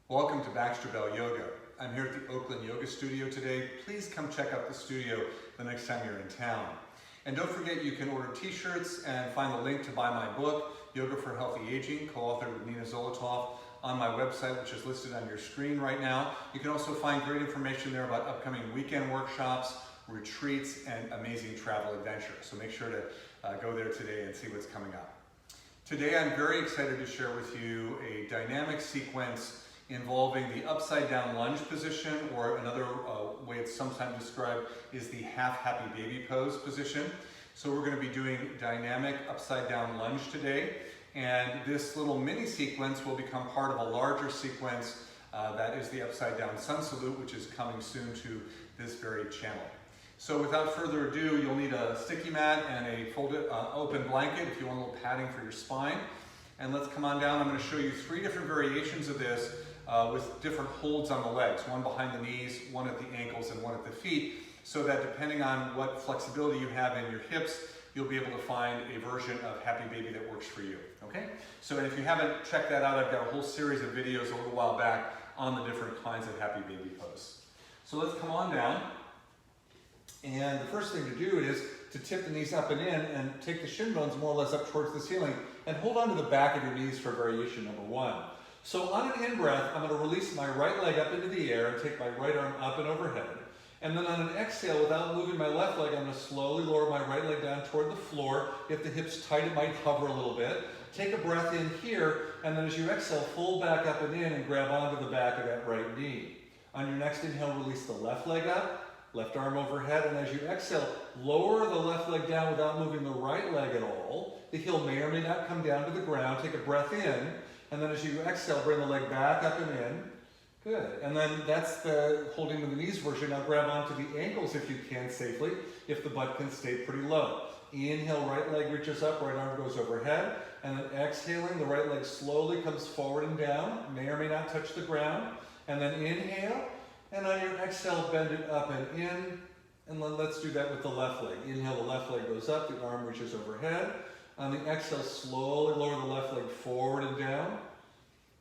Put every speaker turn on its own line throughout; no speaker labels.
Welcome to Baxter Yoga. I'm here at the Oakland Yoga Studio today. Please come check out the studio the next time you're in town. And don't forget you can order t-shirts and find the link to buy my book, Yoga for Healthy Aging, co-authored with Nina Zolotov, on my website, which is listed on your screen right now. You can also find great information there about upcoming weekend workshops, retreats, and amazing travel adventures. So make sure to go there today and see what's coming up. Today I'm very excited to share with you a dynamic sequence involving the upside-down lunge position, or another way it's sometimes described is the half happy baby pose position. So we're going to be doing dynamic upside-down lunge today, and this little mini sequence will become part of a larger sequence that is the Upside-Down Sun Salute, which is coming soon to this very channel. So without further ado, you'll need a sticky mat and a folded open blanket if you want a little padding for your spine. And let's come on down. I'm going to show you 3 different variations of this with different holds on the legs, one behind the knees, one at the ankles, and one at the feet, so that depending on what flexibility you have in your hips, you'll be able to find a version of Happy Baby that works for you, okay? So if you haven't checked that out, I've got a whole series of videos a little while back on the different kinds of Happy Baby pose. So let's come on down, and the first thing to do is to tip the knees up and in and take the shin bones more or less up towards the ceiling and hold on to the back of your knees for variation number 1. So on an in-breath, I'm going to release my right leg up into the air and take my right arm up and overhead. And then on an exhale, without moving my left leg, I'm going to slowly lower my right leg down toward the floor. If the hip's tight, it might hover a little bit. Take a breath in here, and then as you exhale, fold back up and in and grab onto the back of that right knee. On your next inhale, release the left leg up, left arm overhead, and as you exhale, lower the left leg down without moving the right leg at all. The heel may or may not come down to the ground. Take a breath in. And then as you exhale, bring the leg back up and in. Good. And then that's the holding to the knees version. Now grab onto the ankles if you can safely, if the butt can stay pretty low. Inhale, right leg reaches up, right arm goes overhead. And then exhaling, the right leg slowly comes forward and down, may or may not touch the ground. And then inhale, and on your exhale, bend it up and in. And then let's do that with the left leg. Inhale, the left leg goes up, the arm reaches overhead. On the exhale, slowly lower the left leg forward and down.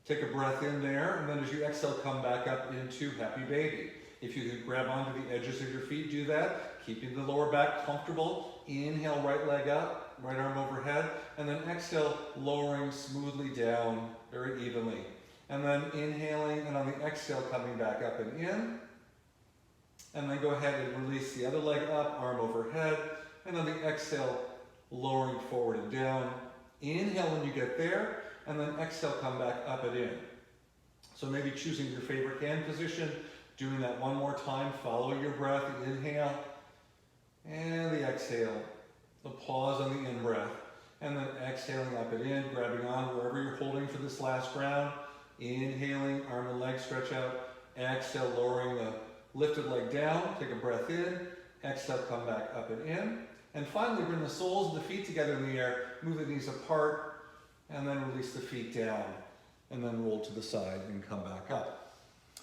Take a breath in there, and then as you exhale, come back up into Happy Baby. If you could grab onto the edges of your feet, do that, keeping the lower back comfortable. Inhale, right leg up, right arm overhead, and then exhale, lowering smoothly down very evenly. And then inhaling, and on the exhale, coming back up and in. And then go ahead and release the other leg up, arm overhead, and on the exhale, lowering forward and down. Inhale when you get there, and then exhale, come back up and in. So maybe choosing your favorite hand position, doing that one more time, follow your breath, the inhale, and the exhale. The pause on the in-breath, and then exhaling up and in, grabbing on wherever you're holding for this last round. Inhaling, arm and leg stretch out. Exhale, lowering the lifted leg down, take a breath in. Exhale, come back up and in. And finally, bring the soles of the feet together in the air, move the knees apart, and then release the feet down, and then roll to the side and come back up.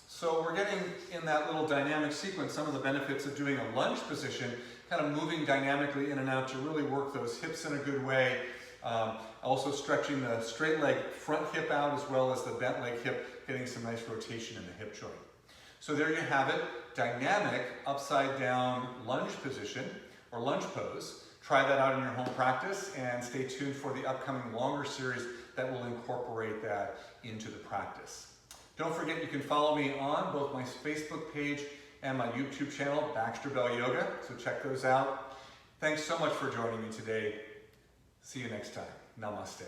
So we're getting in that little dynamic sequence some of the benefits of doing a lunge position, kind of moving dynamically in and out to really work those hips in a good way. Also stretching the straight leg front hip out as well as the bent leg hip, getting some nice rotation in the hip joint. So there you have it, dynamic upside down lunge position, or lunge pose. Try that out in your home practice and stay tuned for the upcoming longer series that will incorporate that into the practice. Don't forget you can follow me on both my Facebook page and my YouTube channel, Baxter Yoga, so check those out. Thanks so much for joining me today. See you next time. Namaste.